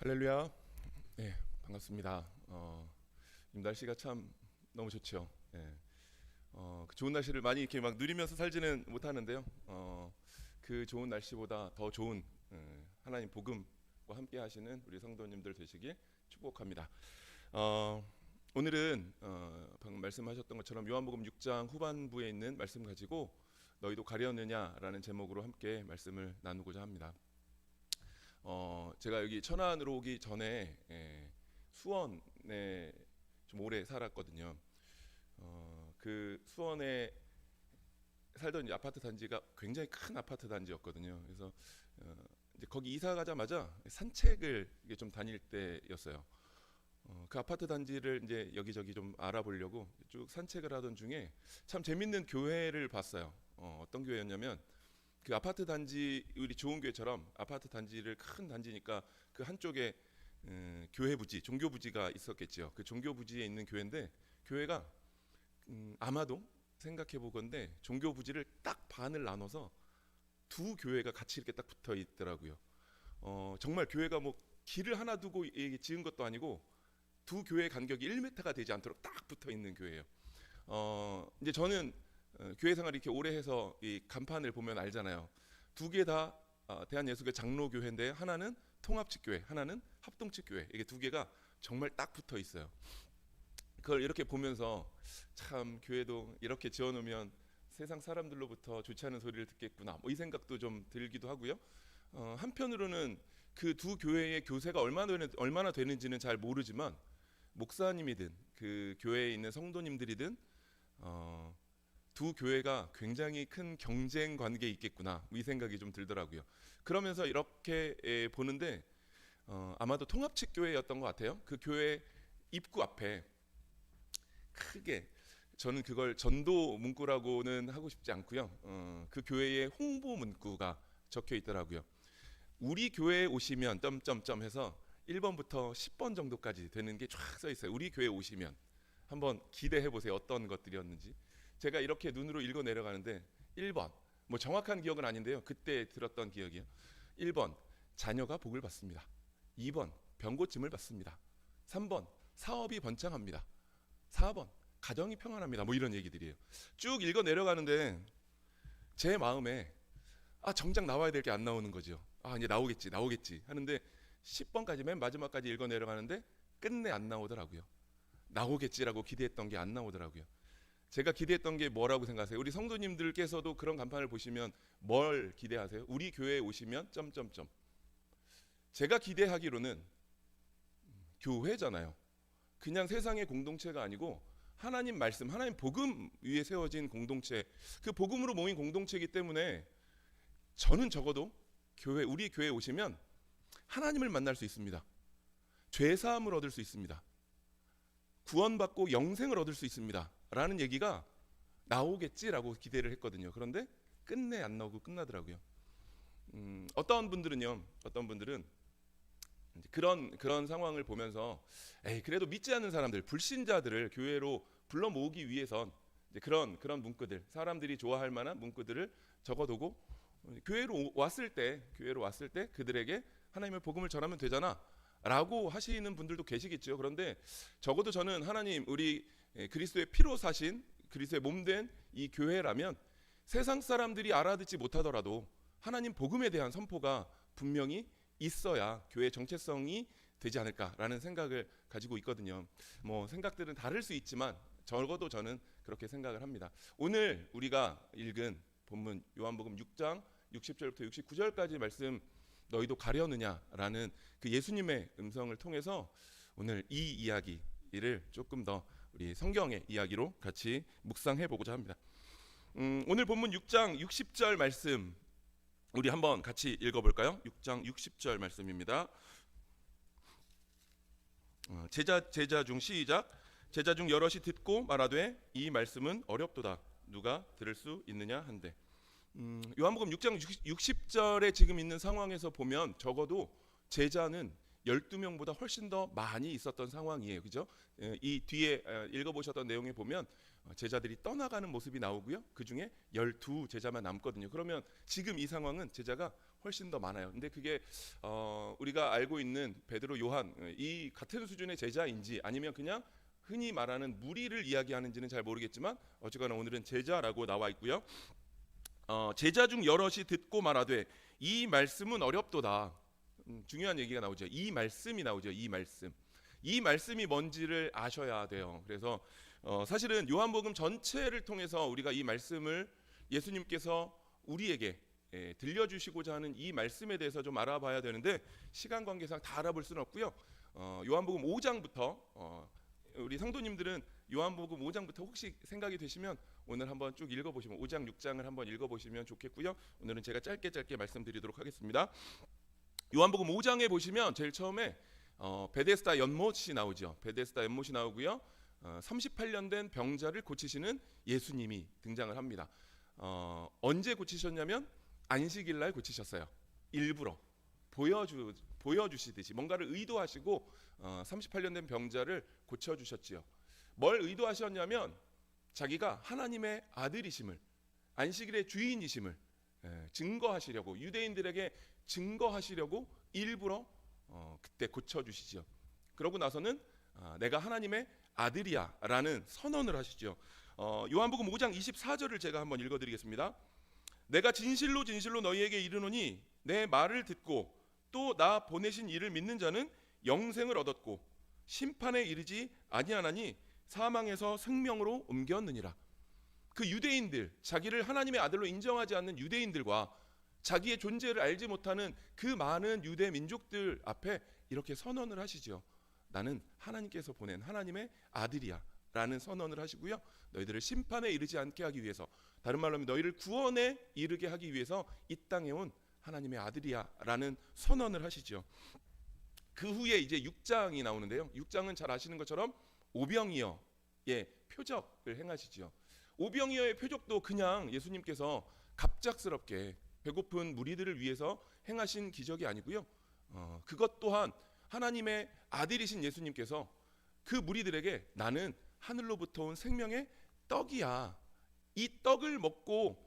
할렐루야. 네, 반갑습니다. 날씨가 참 너무 좋죠. 예. 그 좋은 날씨를 많이 이렇게 막 누리면서 살지는 못하는데요. 그 좋은 날씨보다 더 좋은 하나님 복음과 함께 하시는 우리 성도님들 되시길 축복합니다. 어, 오늘은 방금 말씀하셨던 것처럼 요한복음 6장 후반부에 있는 말씀 가지고 너희도 가려느냐라는 제목으로 함께 말씀을 나누고자 합니다. 제가 여기 천안으로 오기 전에 수원에 좀 오래 살았거든요. 그 수원에 살던 아파트 단지가 굉장히 큰 아파트 단지였거든요. 그래서 이제 거기 이사 가자마자 산책을 이게 좀 다닐 때였어요. 그 아파트 단지를 이제 여기저기 좀 알아보려고 쭉 산책을 하던 중에 참 재밌는 교회를 봤어요. 어떤 교회였냐면 그 아파트 단지 우리 좋은 교회처럼 아파트 단지를 큰 단지니까 그 한쪽에 교회 부지, 종교 부지가 있었겠지요. 그 종교 부지에 있는 교회인데 교회가 아마도 생각해 보건데 종교 부지를 딱 반을 나눠서 두 교회가 같이 이렇게 딱 붙어 있더라고요. 정말 교회가 뭐 길을 하나 두고 지은 것도 아니고 두 교회 간격이 1m가 되지 않도록 딱 붙어 있는 교회예요. 이제 저는 교회 생활 이렇게 오래 해서 이 간판을 보면 알잖아요. 두 개 다 대한예수교 장로교회인데 하나는 통합측교회, 하나는 합동측교회. 이게 두 개가 정말 딱 붙어 있어요. 그걸 이렇게 보면서 참 교회도 이렇게 지어놓으면 세상 사람들로부터 좋지 않은 소리를 듣겠구나. 뭐 이 생각도 좀 들기도 하고요. 한편으로는 그 두 교회의 교세가 얼마나 되는지는 잘 모르지만 목사님이든 그 교회에 있는 성도님들이든 두 교회가 굉장히 큰 경쟁 관계에 있겠구나 이 생각이 좀 들더라고요. 그러면서 이렇게 보는데 아마도 통합측 교회였던 것 같아요. 그 교회 입구 앞에 크게 저는 그걸 전도 문구라고는 하고 싶지 않고요. 그 교회의 홍보 문구가 적혀 있더라고요. 우리 교회에 오시면 점점점 해서 1번부터 10번 정도까지 되는 게 쫙 써 있어요. 우리 교회에 오시면 한번 기대해 보세요. 어떤 것들이었는지. 제가 이렇게 눈으로 읽어 내려가는데 1번 뭐 정확한 기억은 아닌데요. 그때 들었던 기억이요. 1번 자녀가 복을 받습니다. 2번 병고침을 받습니다. 3번 사업이 번창합니다. 4번 가정이 평안합니다. 뭐 이런 얘기들이에요. 쭉 읽어 내려가는데 제 마음에 정작 나와야 될 게 안 나오는 거죠. 이제 나오겠지 하는데 10번까지 맨 마지막까지 읽어 내려가는데 끝내 안 나오더라고요. 나오겠지라고 기대했던 게 안 나오더라고요. 제가 기대했던 게 뭐라고 생각하세요? 우리 성도님들께서도 그런 간판을 보시면 뭘 기대하세요? 우리 교회에 오시면 점점점. 제가 기대하기로는 교회잖아요. 그냥 세상의 공동체가 아니고 하나님 말씀, 하나님 복음 위에 세워진 공동체, 그 복음으로 모인 공동체이기 때문에 저는 적어도 우리 교회에 오시면 하나님을 만날 수 있습니다. 죄 사함을 얻을 수 있습니다. 구원받고 영생을 얻을 수 있습니다. 라는 얘기가 나오겠지라고 기대를 했거든요. 그런데 끝내 안 나오고 끝나더라고요. 어떤 분들은 이제 그런 상황을 보면서 그래도 믿지 않는 사람들, 불신자들을 교회로 불러 모으기 위해선 이제 그런 문구들, 사람들이 좋아할 만한 문구들을 적어두고 교회로 왔을 때 그들에게 하나님의 복음을 전하면 되잖아라고 하시는 분들도 계시겠죠. 그런데 적어도 저는 하나님 우리 그리스도의 피로 사신 그리스도의 몸된 이 교회라면 세상 사람들이 알아듣지 못하더라도 하나님 복음에 대한 선포가 분명히 있어야 교회의 정체성이 되지 않을까라는 생각을 가지고 있거든요. 뭐 생각들은 다를 수 있지만 적어도 저는 그렇게 생각을 합니다. 오늘 우리가 읽은 본문 요한복음 6장 60절부터 69절까지 말씀 너희도 가려느냐라는 그 예수님의 음성을 통해서 오늘 이 이야기를 조금 더 우리 성경의 이야기로 같이 묵상해 보고자 합니다. 오늘 본문 6장 60절 말씀 우리 한번 같이 읽어볼까요? 6장 60절 말씀입니다. 제자 중 시작. 제자 중 여럿이 듣고 말하되 이 말씀은 어렵도다. 누가 들을 수 있느냐 한데. 요한복음 6장 60절에 지금 있는 상황에서 보면 적어도 제자는 12명보다 훨씬 더 많이 있었던 상황이에요. 그죠? 이 뒤에 읽어보셨던 내용에 보면 제자들이 떠나가는 모습이 나오고요. 그 중에 12 제자만 남거든요. 그러면 지금 이 상황은 제자가 훨씬 더 많아요. 근데 그게 우리가 알고 있는 베드로, 요한 이 같은 수준의 제자인지 아니면 그냥 흔히 말하는 무리를 이야기하는지는 잘 모르겠지만 어쨌거나 오늘은 제자라고 나와 있고요. 제자 중 여럿이 듣고 말하되 이 말씀은 어렵도다. 중요한 얘기가 나오죠. 이 말씀이 나오죠. 이 말씀. 이 말씀이 뭔지를 아셔야 돼요. 그래서 사실은 요한복음 전체를 통해서 우리가 이 말씀을 예수님께서 우리에게 들려주시고자 하는 이 말씀에 대해서 좀 알아봐야 되는데 시간 관계상 다 알아볼 수는 없고요. 요한복음 5장부터 우리 성도님들은 요한복음 5장부터 혹시 생각이 되시면 오늘 한번 쭉 읽어보시면 5장 6장을 한번 읽어보시면 좋겠고요. 오늘은 제가 짧게 말씀드리도록 하겠습니다. 요한복음 5장에 보시면 제일 처음에 베데스다 연못이 나오죠. 베데스다 연못이 나오고요. 38년 된 병자를 고치시는 예수님이 등장을 합니다. 언제 고치셨냐면 안식일 날 고치셨어요. 일부러 보여주시듯이 뭔가를 의도하시고 38년 된 병자를 고쳐주셨지요. 뭘 의도하셨냐면 자기가 하나님의 아들이심을, 안식일의 주인이심을 증거하시려고, 유대인들에게 증거하시려고 일부러 그때 고쳐주시죠. 그러고 나서는 내가 하나님의 아들이야 라는 선언을 하시죠. 요한복음 5장 24절을 제가 한번 읽어드리겠습니다. 내가 진실로 너희에게 이르노니 내 말을 듣고 또 나 보내신 이를 믿는 자는 영생을 얻었고 심판에 이르지 아니하나니 사망에서 생명으로 옮겼느니라. 그 유대인들, 자기를 하나님의 아들로 인정하지 않는 유대인들과 자기의 존재를 알지 못하는 그 많은 유대 민족들 앞에 이렇게 선언을 하시죠. 나는 하나님께서 보낸 하나님의 아들이야 라는 선언을 하시고요. 너희들을 심판에 이르지 않게 하기 위해서, 다른 말로 하면 너희를 구원에 이르게 하기 위해서 이 땅에 온 하나님의 아들이야 라는 선언을 하시죠. 그 후에 이제 6장이 나오는데요. 6장은 잘 아시는 것처럼 오병이어의 표적을 행하시죠. 오병이어의 표적도 그냥 예수님께서 갑작스럽게 배고픈 무리들을 위해서 행하신 기적이 아니고요. 그것 또한 하나님의 아들이신 예수님께서 그 무리들에게 나는 하늘로부터 온 생명의 떡이야. 이 떡을 먹고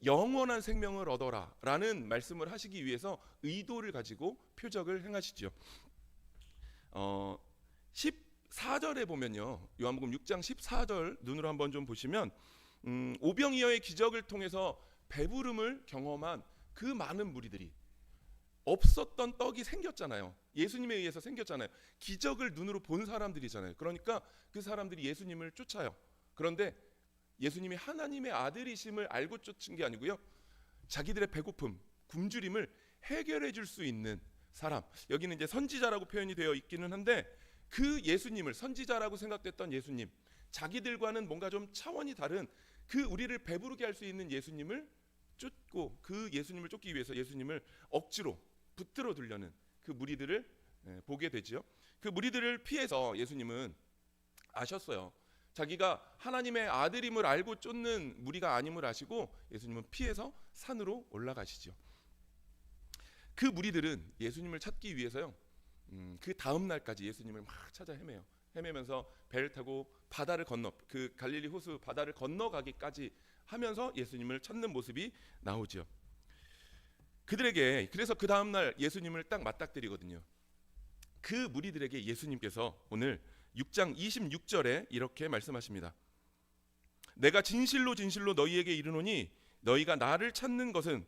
영원한 생명을 얻어라 라는 말씀을 하시기 위해서 의도를 가지고 표적을 행하시죠. 14절에 보면요. 요한복음 6장 14절 눈으로 한번 좀 보시면 오병이어의 기적을 통해서 배부름을 경험한 그 많은 무리들이 없었던 떡이 생겼잖아요. 예수님에 의해서 생겼잖아요. 기적을 눈으로 본 사람들이잖아요. 그러니까 그 사람들이 예수님을 쫓아요. 그런데 예수님이 하나님의 아들이심을 알고 쫓은 게 아니고요. 자기들의 배고픔, 굶주림을 해결해 줄 수 있는 사람. 여기는 이제 선지자라고 표현이 되어 있기는 한데 그 예수님을, 선지자라고 생각됐던 예수님, 자기들과는 뭔가 좀 차원이 다른 그 우리를 배부르게 할 수 있는 예수님을 쫓고, 그 예수님을 쫓기 위해서 예수님을 억지로 붙들어 두려는 그 무리들을 보게 되죠. 그 무리들을 피해서 예수님은 아셨어요. 자기가 하나님의 아들임을 알고 쫓는 무리가 아님을 아시고 예수님은 피해서 산으로 올라가시죠. 그 무리들은 예수님을 찾기 위해서요. 그 다음 날까지 예수님을 막 찾아 헤매면서 배를 타고 바다를 건너, 그 갈릴리 호수 바다를 건너가기까지 하면서 예수님을 찾는 모습이 나오죠. 그들에게, 그래서 그 다음 날 예수님을 딱 맞닥뜨리거든요. 그 무리들에게 예수님께서 오늘 6장 26절에 이렇게 말씀하십니다. 내가 진실로 너희에게 이르노니 너희가 나를 찾는 것은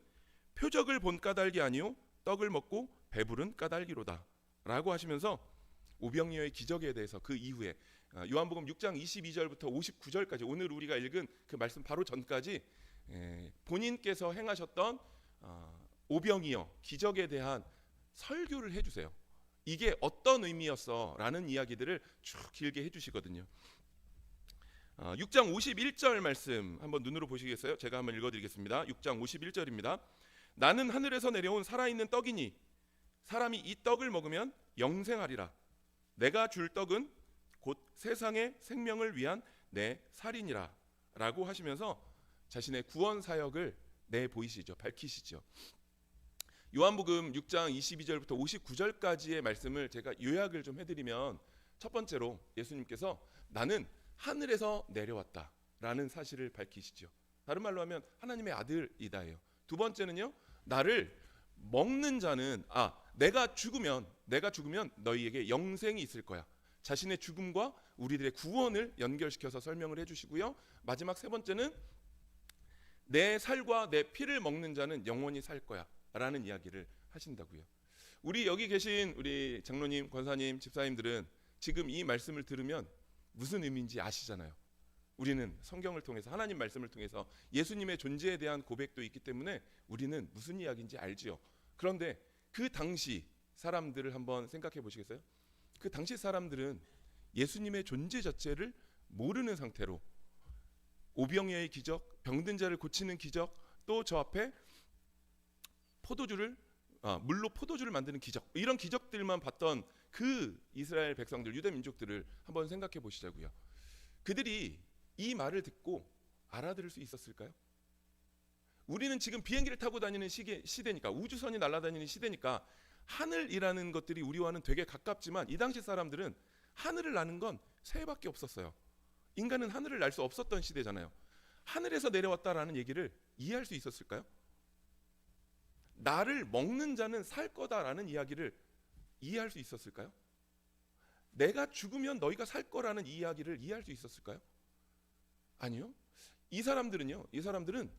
표적을 본 까닭이 아니요 떡을 먹고 배부른 까닭이로다 라고 하시면서 오병이어의 기적에 대해서 그 이후에 요한복음 6장 22절부터 59절까지 오늘 우리가 읽은 그 말씀 바로 전까지 본인께서 행하셨던 오병이어 기적에 대한 설교를 해주세요. 이게 어떤 의미였어? 라는 이야기들을 쭉 길게 해주시거든요. 6장 51절 말씀 한번 눈으로 보시겠어요? 제가 한번 읽어드리겠습니다. 6장 51절입니다. 나는 하늘에서 내려온 살아있는 떡이니 사람이 이 떡을 먹으면 영생하리라. 내가 줄 떡은 곧 세상의 생명을 위한 내 살이니라 라고 하시면서 자신의 구원 사역을 내보이시죠. 밝히시죠. 요한복음 6장 22절부터 59절까지의 말씀을 제가 요약을 좀 해드리면, 첫 번째로 예수님께서 나는 하늘에서 내려왔다라는 사실을 밝히시죠. 다른 말로 하면 하나님의 아들이다예요. 두 번째는요, 나를 먹는 자는 내가 죽으면 너희에게 영생이 있을 거야. 자신의 죽음과 우리들의 구원을 연결시켜서 설명을 해주시고요. 마지막 세 번째는 내 살과 내 피를 먹는 자는 영원히 살 거야 라는 이야기를 하신다고요. 우리 여기 계신 우리 장로님, 권사님, 집사님들은 지금 이 말씀을 들으면 무슨 의미인지 아시잖아요. 우리는 성경을 통해서 하나님 말씀을 통해서 예수님의 존재에 대한 고백도 있기 때문에 우리는 무슨 이야기인지 알지요. 그런데 그 당시 사람들을 한번 생각해 보시겠어요? 그 당시 사람들은 예수님의 존재 자체를 모르는 상태로 오병이어의 기적, 병든 자를 고치는 기적, 또 저 앞에 물로 포도주를 만드는 기적, 이런 기적들만 봤던 그 이스라엘 백성들, 유대 민족들을 한번 생각해 보시자고요. 그들이 이 말을 듣고 알아들을 수 있었을까요? 우리는 지금 비행기를 타고 다니는 시대니까, 우주선이 날아다니는 시대니까 하늘이라는 것들이 우리와는 되게 가깝지만 이 당시 사람들은 하늘을 나는 건 새밖에 없었어요. 인간은 하늘을 날 수 없었던 시대잖아요. 하늘에서 내려왔다라는 얘기를 이해할 수 있었을까요? 나를 먹는 자는 살 거다라는 이야기를 이해할 수 있었을까요? 내가 죽으면 너희가 살 거라는 이야기를 이해할 수 있었을까요? 아니요. 이 사람들은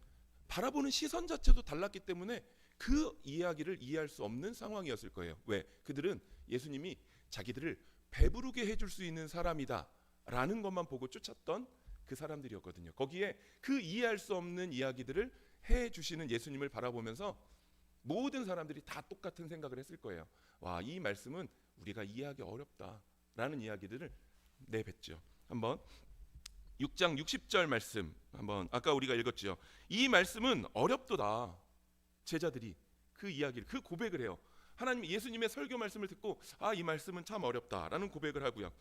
바라보는 시선 자체도 달랐기 때문에 그 이야기를 이해할 수 없는 상황이었을 거예요. 왜? 그들은 예수님이 자기들을 배부르게 해줄 수 있는 사람이다 라는 것만 보고 쫓았던 그 사람들이었거든요. 거기에 그 이해할 수 없는 이야기들을 해주시는 예수님을 바라보면서 모든 사람들이 다 똑같은 생각을 했을 거예요. 와, 이 말씀은 우리가 이해하기 어렵다라는 이야기들을 내뱉죠. 한번 6장 60절 말씀 한번, 아까 우리가 읽었죠. 이 말씀은 어렵도다. 제자들이 그 이야기를, 그 고백을 해요. 하나님, 예수님의 설교 말씀을 듣고 이 말씀은 참 어렵다라는 고백을 하고요.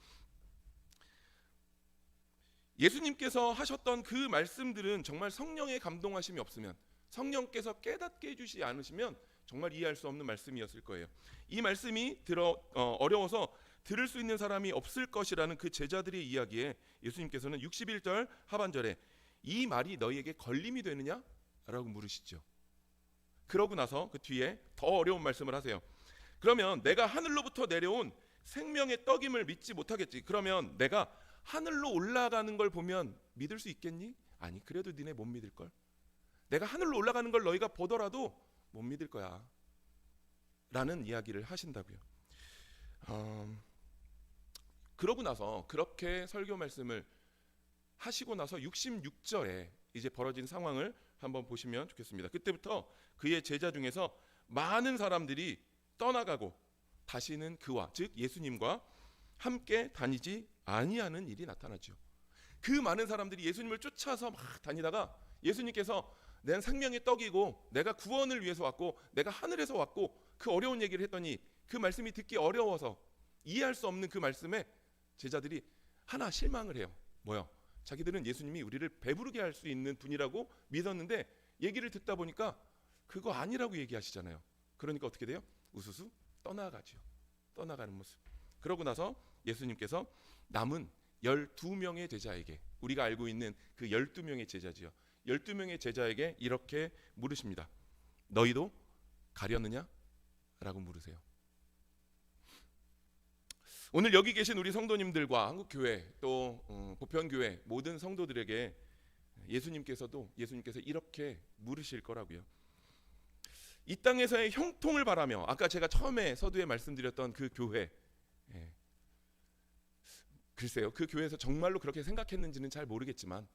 예수님께서 하셨던 그 말씀들은 정말 성령의 감동하심이 없으면, 성령께서 깨닫게 해주시지 않으시면 정말 이해할 수 없는 말씀이었을 거예요. 이 말씀이 어려워서 들을 수 있는 사람이 없을 것이라는 그 제자들의 이야기에 예수님께서는 61절 하반절에 이 말이 너희에게 걸림이 되느냐? 라고 물으시죠. 그러고 나서 그 뒤에 더 어려운 말씀을 하세요. 그러면 내가 하늘로부터 내려온 생명의 떡임을 믿지 못하겠지. 그러면 내가 하늘로 올라가는 걸 보면 믿을 수 있겠니? 아니, 그래도 니네 못 믿을 걸. 내가 하늘로 올라가는 걸 너희가 보더라도 못 믿을 거야 라는 이야기를 하신다고요. 그러고 나서 그렇게 설교 말씀을 하시고 나서 66절에 이제 벌어진 상황을 한번 보시면 좋겠습니다. 그때부터 그의 제자 중에서 많은 사람들이 떠나가고 다시는 그와, 즉 예수님과 함께 다니지 아니하는 일이 나타나죠. 그 많은 사람들이 예수님을 쫓아서 막 다니다가 예수님께서 내 생명의 떡이고 내가 구원을 위해서 왔고 내가 하늘에서 왔고 그 어려운 얘기를 했더니 그 말씀이 듣기 어려워서 이해할 수 없는 그 말씀에 제자들이 하나 실망을 해요. 뭐요? 자기들은 예수님이 우리를 배부르게 할 수 있는 분이라고 믿었는데 얘기를 듣다 보니까 그거 아니라고 얘기하시잖아요. 그러니까 어떻게 돼요? 우수수 떠나가죠. 떠나가는 모습. 그러고 나서 예수님께서 남은 12명의 제자에게, 우리가 알고 있는 그 12명의 제자지요. 12명의 제자에게 이렇게 물으십니다. 너희도 가려느냐? 라고 물으세요. 오늘 여기 계신 우리 성도님들과 한국교회 또 보편교회 모든 성도들에게 예수님께서 이렇게 물으실 거라고요. 이 땅에서의 형통을 바라며, 아까 제가 처음에 서두에 말씀드렸던 그 교회, 글쎄요, 그 교회에서 정말로 그렇게 생각했는지는 잘 모르겠지만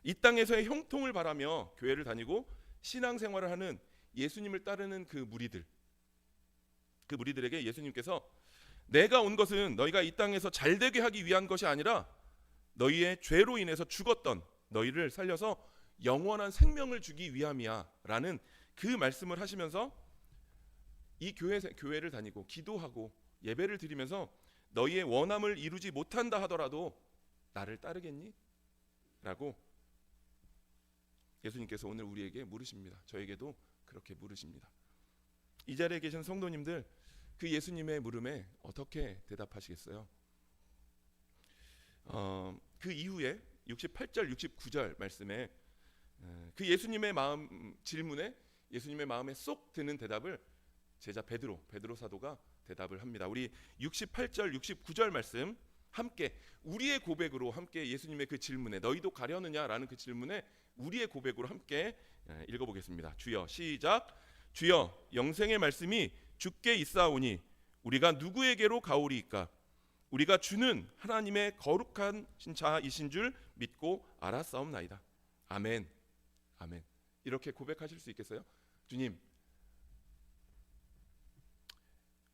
이 땅에서의 형통을 바라며 교회를 다니고 신앙생활을 하는 예수님을 따르는 그 무리들에게 예수님께서 내가 온 것은 너희가 이 땅에서 잘되게 하기 위한 것이 아니라 너희의 죄로 인해서 죽었던 너희를 살려서 영원한 생명을 주기 위함이야 라는 그 말씀을 하시면서 이 교회를 다니고 기도하고 예배를 드리면서 너희의 원함을 이루지 못한다 하더라도 나를 따르겠니? 라고 예수님께서 오늘 우리에게 물으십니다. 저에게도 그렇게 물으십니다. 이 자리에 계신 성도님들, 그 예수님의 물음에 어떻게 대답하시겠어요? 그 이후에 68절 69절 말씀에 그 예수님의 질문에 예수님의 마음에 쏙 드는 대답을 제자 베드로 사도가 대답을 합니다. 우리 68절 69절 말씀 함께 우리의 고백으로 함께 예수님의 그 질문에 너희도 가려느냐라는 그 질문에 우리의 고백으로 함께 읽어보겠습니다. 주여 시작. 주여 영생의 말씀이 주께 있사오니 우리가 누구에게로 가오리이까? 우리가 주는 하나님의 거룩한 자이신 줄 믿고 알았사옵나이다. 아멘. 아멘. 이렇게 고백하실 수 있겠어요? 주님,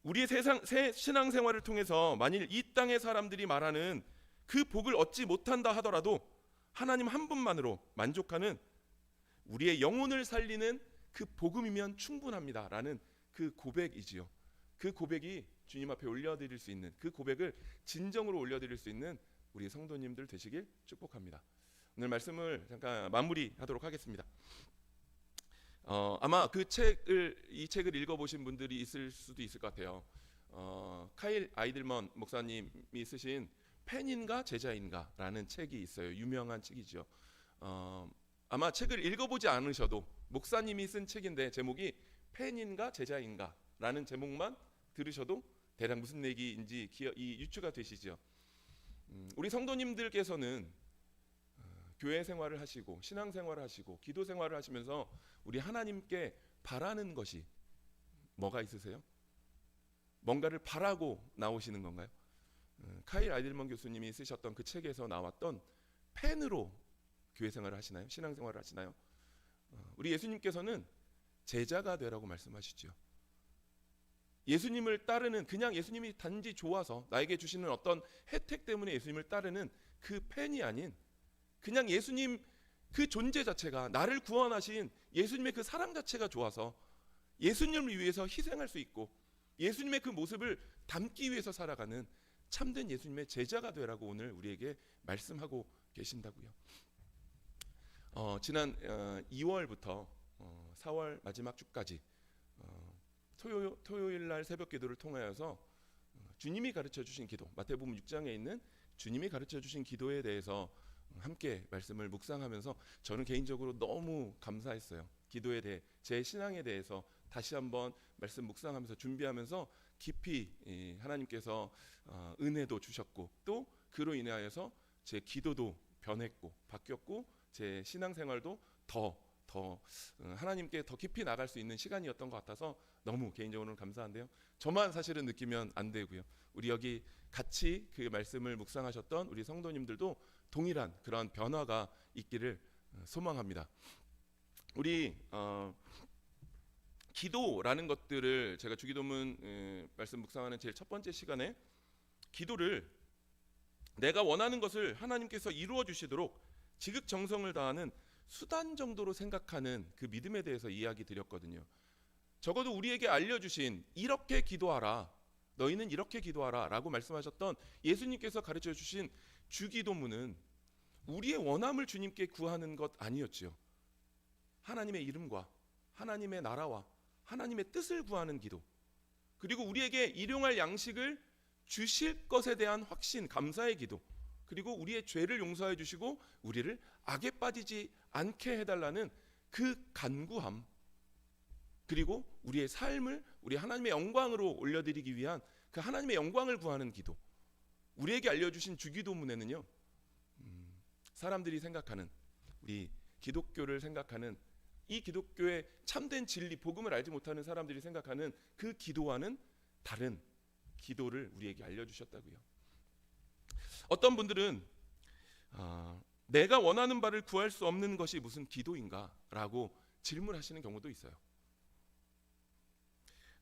우리의 신앙생활을 통해서 만일 이 땅의 사람들이 말하는 그 복을 얻지 못한다 하더라도 하나님 한 분만으로 만족하는 우리의 영혼을 살리는 그 복음이면 충분합니다라는 그 고백이지요. 그 고백이 주님 앞에 올려드릴 수 있는, 그 고백을 진정으로 올려드릴 수 있는 우리 성도님들 되시길 축복합니다. 오늘 말씀을 잠깐 마무리하도록 하겠습니다. 아마 이 책을 읽어보신 분들이 있을 수도 있을 것 같아요. 카일 아이들먼 목사님이 쓰신 팬인가 제자인가라는 책이 있어요. 유명한 책이죠. 아마 책을 읽어보지 않으셔도 목사님이 쓴 책인데 제목이 팬인가 제자인가라는 제목만 들으셔도 대략 무슨 얘기인지 유추가 되시죠. 우리 성도님들께서는 교회 생활을 하시고 신앙 생활을 하시고 기도 생활을 하시면서 우리 하나님께 바라는 것이 뭐가 있으세요? 뭔가를 바라고 나오시는 건가요? 카일 아이들먼 교수님이 쓰셨던 그 책에서 나왔던 팬으로 교회 생활을 하시나요? 신앙 생활을 하시나요? 우리 예수님께서는 제자가 되라고 말씀하시죠. 예수님을 따르는, 그냥 예수님이 단지 좋아서 나에게 주시는 어떤 혜택 때문에 예수님을 따르는 그 팬이 아닌, 그냥 예수님 그 존재 자체가, 나를 구원하신 예수님의 그 사랑 자체가 좋아서 예수님을 위해서 희생할 수 있고 예수님의 그 모습을 담기 위해서 살아가는 참된 예수님의 제자가 되라고 오늘 우리에게 말씀하고 계신다고요. 지난 2월부터 4월 마지막 주까지 토요일 날 새벽 기도를 통하여서 주님이 가르쳐 주신 기도, 마태복음 6장에 있는 주님이 가르쳐 주신 기도에 대해서 함께 말씀을 묵상하면서 저는 개인적으로 너무 감사했어요. 기도에 대해, 제 신앙에 대해서 다시 한번 말씀 묵상하면서 준비하면서 깊이 하나님께서 은혜도 주셨고 또 그로 인하여서 제 기도도 변했고 바뀌었고 제 신앙생활도 더 하나님께 더 깊이 나갈 수 있는 시간이었던 것 같아서 너무 개인적으로는 감사한데요. 저만 사실은 느끼면 안 되고요. 우리 여기 같이 그 말씀을 묵상하셨던 우리 성도님들도 동일한 그런 변화가 있기를 소망합니다. 우리 기도라는 것들을 제가 주기도문 말씀 묵상하는 제일 첫 번째 시간에 기도를 내가 원하는 것을 하나님께서 이루어 주시도록 지극정성을 다하는 수단 정도로 생각하는 그 믿음에 대해서 이야기 드렸거든요. 적어도 우리에게 알려주신 이렇게 기도하라, 너희는 이렇게 기도하라 라고 말씀하셨던 예수님께서 가르쳐 주신 주기도문은 우리의 원함을 주님께 구하는 것 아니었지요. 하나님의 이름과 하나님의 나라와 하나님의 뜻을 구하는 기도, 그리고 우리에게 일용할 양식을 주실 것에 대한 확신, 감사의 기도, 그리고 우리의 죄를 용서해 주시고 우리를 악에 빠지지 않게 해달라는 그 간구함, 그리고 우리의 삶을 우리 하나님의 영광으로 올려드리기 위한 그 하나님의 영광을 구하는 기도, 우리에게 알려주신 주기도문에는요, 사람들이 생각하는, 우리 기독교를 생각하는, 이 기독교의 참된 진리, 복음을 알지 못하는 사람들이 생각하는 그 기도와는 다른 기도를 우리에게 알려주셨다고요. 어떤 분들은 내가 원하는 바를 구할 수 없는 것이 무슨 기도인가? 라고 질문하시는 경우도 있어요.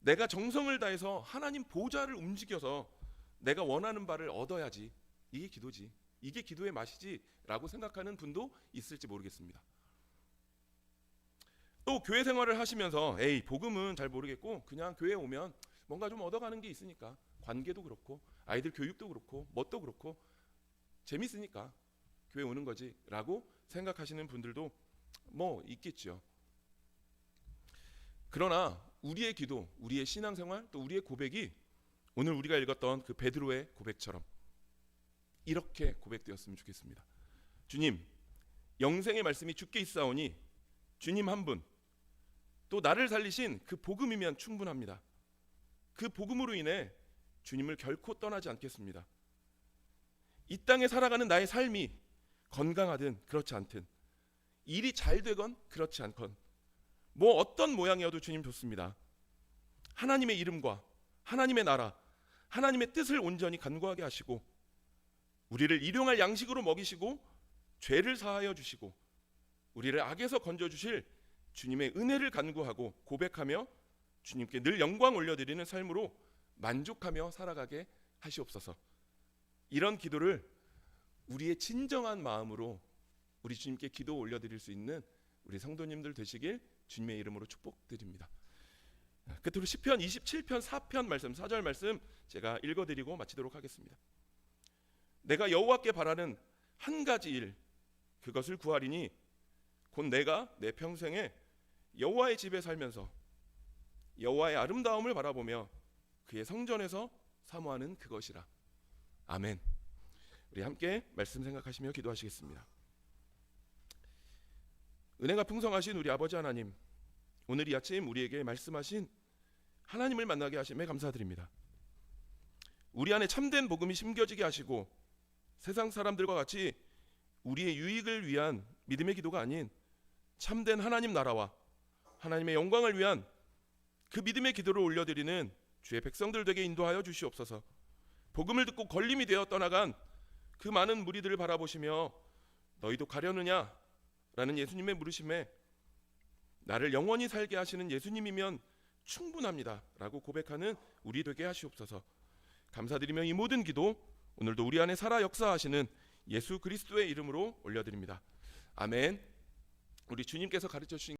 내가 정성을 다해서 하나님 보좌를 움직여서 내가 원하는 바를 얻어야지, 이게 기도지, 이게 기도의 맛이지 라고 생각하는 분도 있을지 모르겠습니다. 또 교회 생활을 하시면서 에이, 복음은 잘 모르겠고 그냥 교회에 오면 뭔가 좀 얻어가는 게 있으니까, 관계도 그렇고 아이들 교육도 그렇고 뭣도 그렇고 재밌으니까 교회 오는 거지 라고 생각하시는 분들도 뭐 있겠죠. 그러나 우리의 기도, 우리의 신앙생활, 또 우리의 고백이 오늘 우리가 읽었던 그 베드로의 고백처럼 이렇게 고백되었으면 좋겠습니다. 주님, 영생의 말씀이 주께 있사오니 주님 한 분, 또 나를 살리신 그 복음이면 충분합니다. 그 복음으로 인해 주님을 결코 떠나지 않겠습니다. 이 땅에 살아가는 나의 삶이 건강하든 그렇지 않든, 일이 잘 되건 그렇지 않건, 뭐 어떤 모양이어도 주님 좋습니다. 하나님의 이름과 하나님의 나라, 하나님의 뜻을 온전히 간구하게 하시고, 우리를 일용할 양식으로 먹이시고, 죄를 사하여 주시고, 우리를 악에서 건져주실 주님의 은혜를 간구하고 고백하며 주님께 늘 영광 올려드리는 삶으로 만족하며 살아가게 하시옵소서. 이런 기도를 우리의 진정한 마음으로 우리 주님께 기도 올려드릴 수 있는 우리 성도님들 되시길 주님의 이름으로 축복드립니다. 끝으로 시편 27편 4편 말씀 4절 말씀 제가 읽어드리고 마치도록 하겠습니다. 내가 여호와께 바라는 한 가지 일, 그것을 구하리니 곧 내가 내 평생에 여호와의 집에 살면서 여호와의 아름다움을 바라보며 그의 성전에서 사모하는 그것이라. 아멘. 우리 함께 말씀 생각하시며 기도하시겠습니다. 은혜가 풍성하신 우리 아버지 하나님, 오늘 이 아침 우리에게 말씀하신 하나님을 만나게 하심에 감사드립니다. 우리 안에 참된 복음이 심겨지게 하시고, 세상 사람들과 같이 우리의 유익을 위한 믿음의 기도가 아닌 참된 하나님 나라와 하나님의 영광을 위한 그 믿음의 기도를 올려드리는 주의 백성들 되게 인도하여 주시옵소서. 복음을 듣고 걸림이 되어 떠나간 그 많은 무리들을 바라보시며 너희도 가려느냐? 라는 예수님의 물으심에 나를 영원히 살게 하시는 예수님이면 충분합니다 라고 고백하는 우리 되게 하시옵소서. 감사드리며 이 모든 기도 오늘도 우리 안에 살아 역사하시는 예수 그리스도의 이름으로 올려드립니다. 아멘. 우리 주님께서 가르쳐 주신